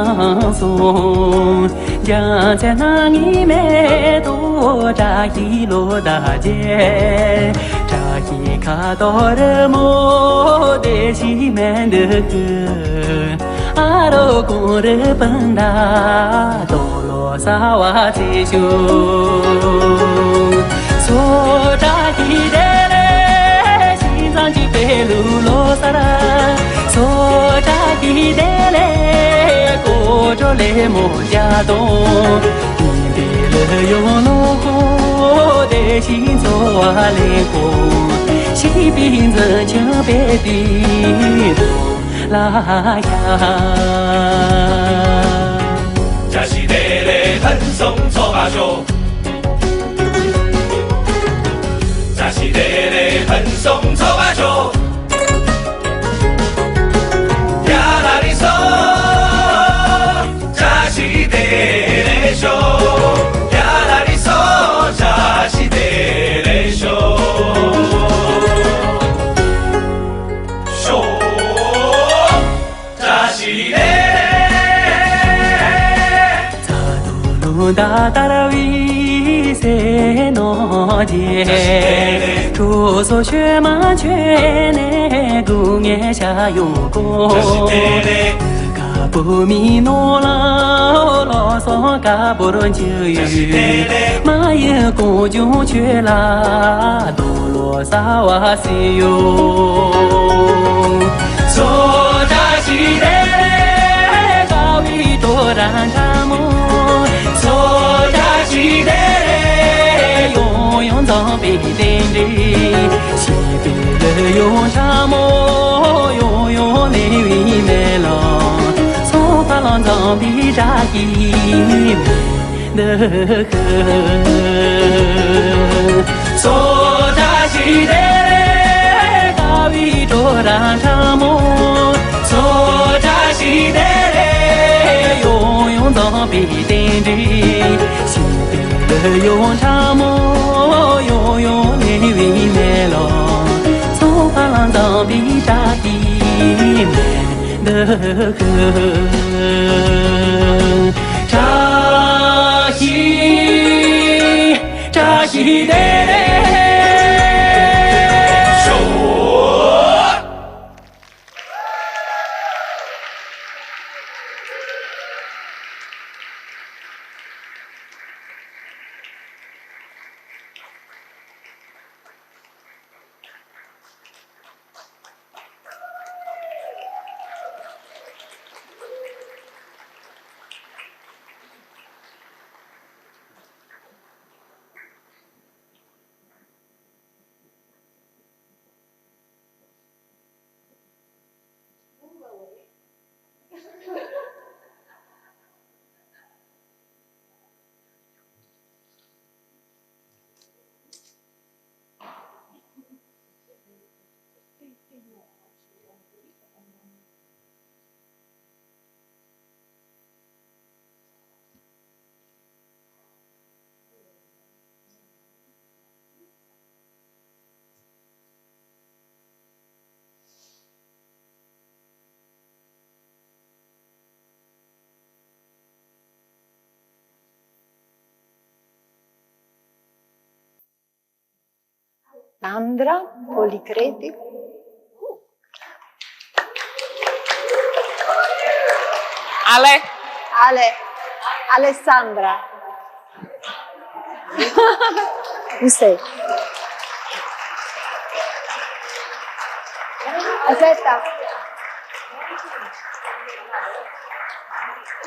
放松，将在那里面多扎一罗大街，扎一卡多的莫的西门的河，阿罗公的本达多罗萨瓦吉修，索扎一的嘞，西藏吉贝鲁罗萨拉，索扎一的嘞，过着嘞莫家东，你别了用罗过的心做啊嘞过，西边子就别地多拉呀。这是得嘞很松错把手，这是得嘞很松错把手。达达拉维塞诺杰，住所学马圈内公园下有功，嘎布米诺拉罗索嘎布伦就有，马有公就去啦多罗萨瓦西哟，索扎西德嘎维多然查莫。索扎西德嘞，永永藏北顶着，西北了永沙漠，永永内维美郎，松发浪藏北扎伊的河，索扎西德嘞，嘎维多然沙漠，索扎西德嘞，永永藏北顶着。西北了永沙漠，永永内维美郎，松发浪藏北扎伊美的河，扎西的嘞。Sandra Policredi. Alessandra. You say. Aspetta.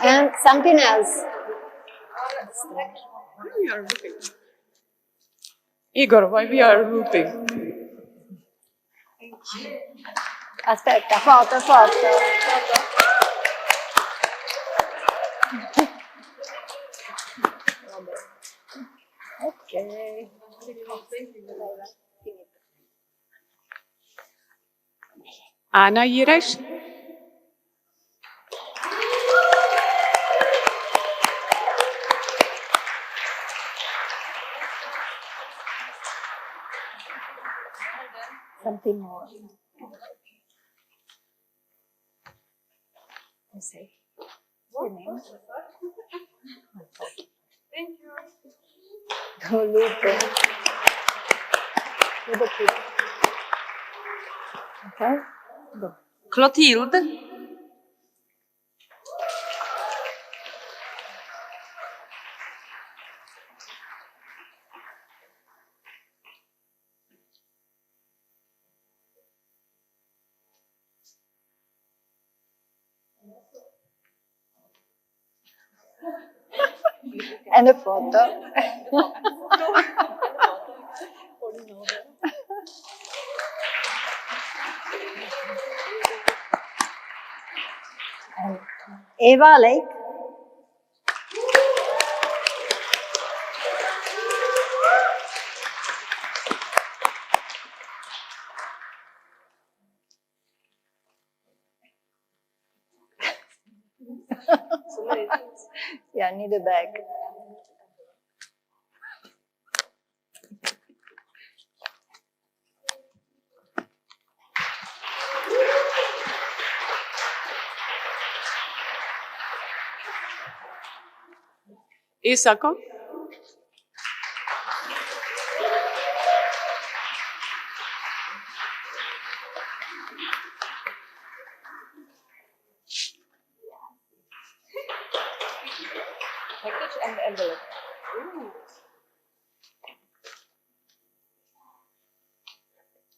And something else. We are looking. Igor, why we are looping? Aspetta, foto. Ok. Ana Ires? Something more. You say. Lupe. With the kid. Okay. Go. Clotilde. And a photo. And Eva Lake. Yeah, I need a bag. Éjszaka. Package and envelope.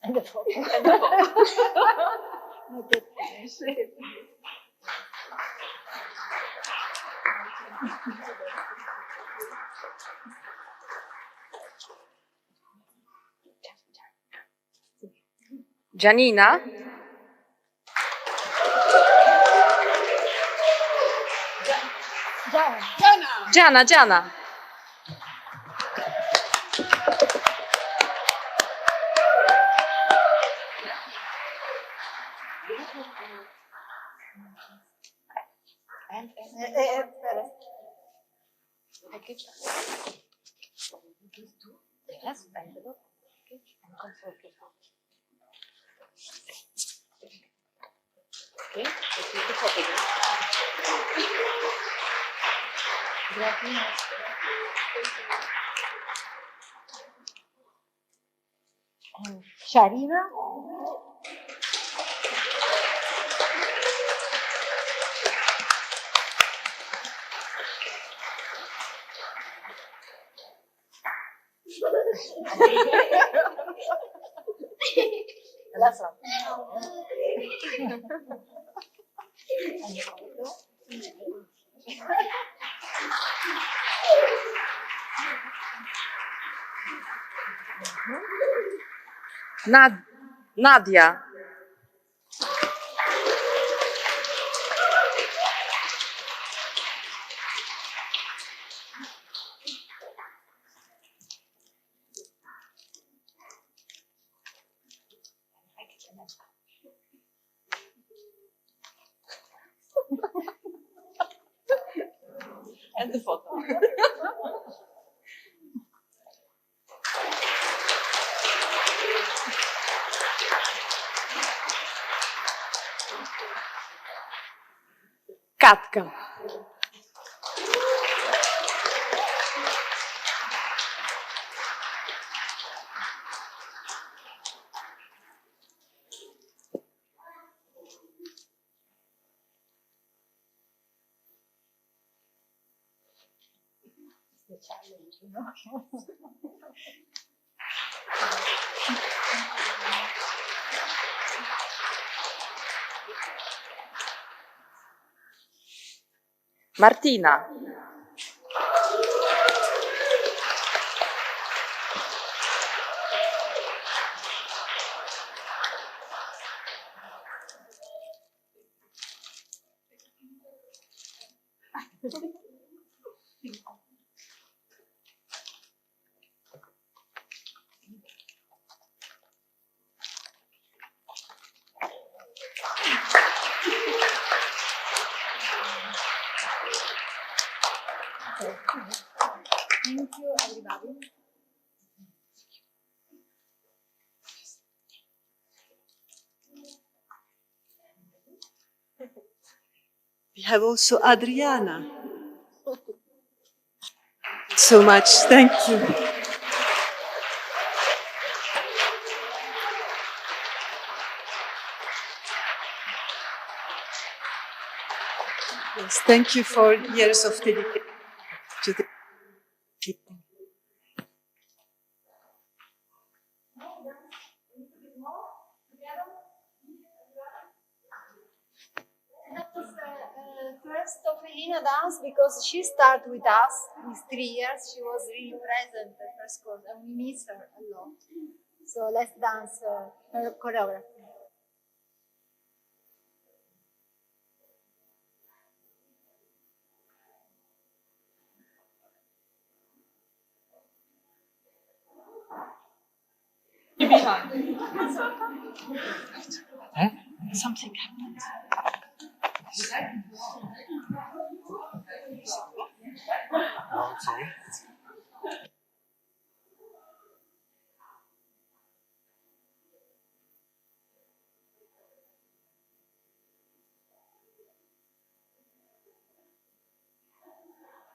And a photo. Janina. Jana. Package. Yes, envelope. Package and comfort. Okay, let's make a photograph. And Sharina. Last one. Nadia. And the photo. Katka. The challenge, you know. Martina. Thank you, everybody. We have also Adriana. So much. Thank you. Yes, thank you for years of dedication to the people. First Offelina dance because she started with us with 3 years. She was really present at first course and we miss her a lot. So let's dance her choreography. Something happened. Oh, sorry.